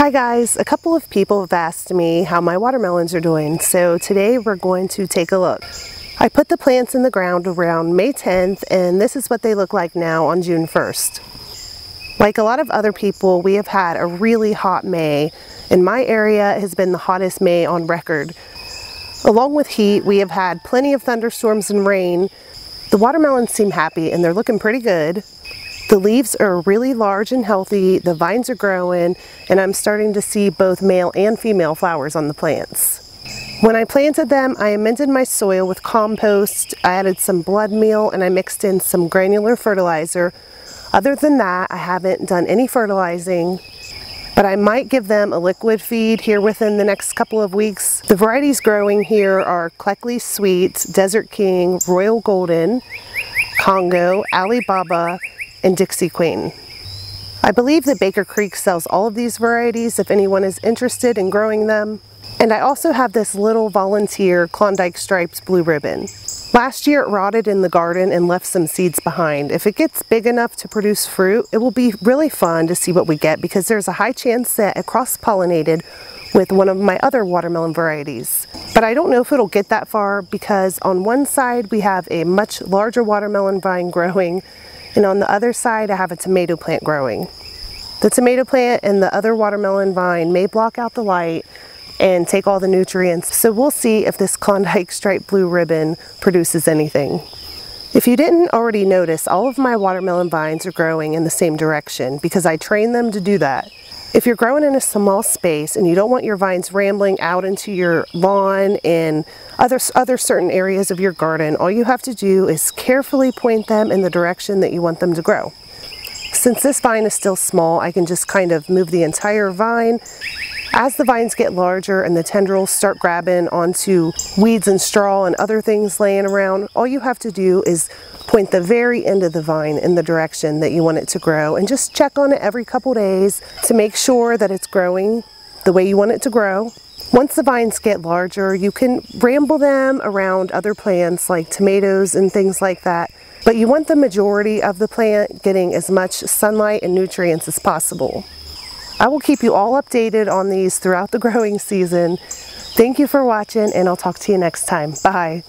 Hi guys, a couple of people have asked me how my watermelons are doing, so today we're going to take a look. I put the plants in the ground around May 10th and this is what they look like now on June 1st. Like a lot of other people, we have had a really hot May, and my area has been the hottest May on record. Along with heat, we have had plenty of thunderstorms and rain. The watermelons seem happy and they're looking pretty good. The leaves are really large and healthy, the vines are growing, and I'm starting to see both male and female flowers on the plants. When I planted them, I amended my soil with compost, I added some blood meal, and I mixed in some granular fertilizer. Other than that, I haven't done any fertilizing, but I might give them a liquid feed here within the next couple of weeks. The varieties growing here are Cleckley Sweet, Desert King, Royal Golden, Congo, Alibaba, and Dixie Queen. I believe that Baker Creek sells all of these varieties if anyone is interested in growing them. And I also have this little volunteer Klondike Stripes Blue Ribbon. Last year it rotted in the garden and left some seeds behind. If it gets big enough to produce fruit, it will be really fun to see what we get because there's a high chance that it cross-pollinated with one of my other watermelon varieties. But I don't know if it'll get that far because on one side we have a much larger watermelon vine growing, and on the other side I have a tomato plant growing. The tomato plant and the other watermelon vine may block out the light and take all the nutrients, so we'll see if this Klondike Stripe Blue Ribbon produces anything. If you didn't already notice, all of my watermelon vines are growing in the same direction because I trained them to do that. If you're growing in a small space and you don't want your vines rambling out into your lawn and other certain areas of your garden, all you have to do is carefully point them in the direction that you want them to grow. Since this vine is still small, I can just kind of move the entire vine. As the vines get larger and the tendrils start grabbing onto weeds and straw and other things laying around, all you have to do is point the very end of the vine in the direction that you want it to grow and just check on it every couple days to make sure that it's growing the way you want it to grow. Once the vines get larger, you can ramble them around other plants like tomatoes and things like that, but you want the majority of the plant getting as much sunlight and nutrients as possible. I will keep you all updated on these throughout the growing season. Thank you for watching, and I'll talk to you next time. Bye.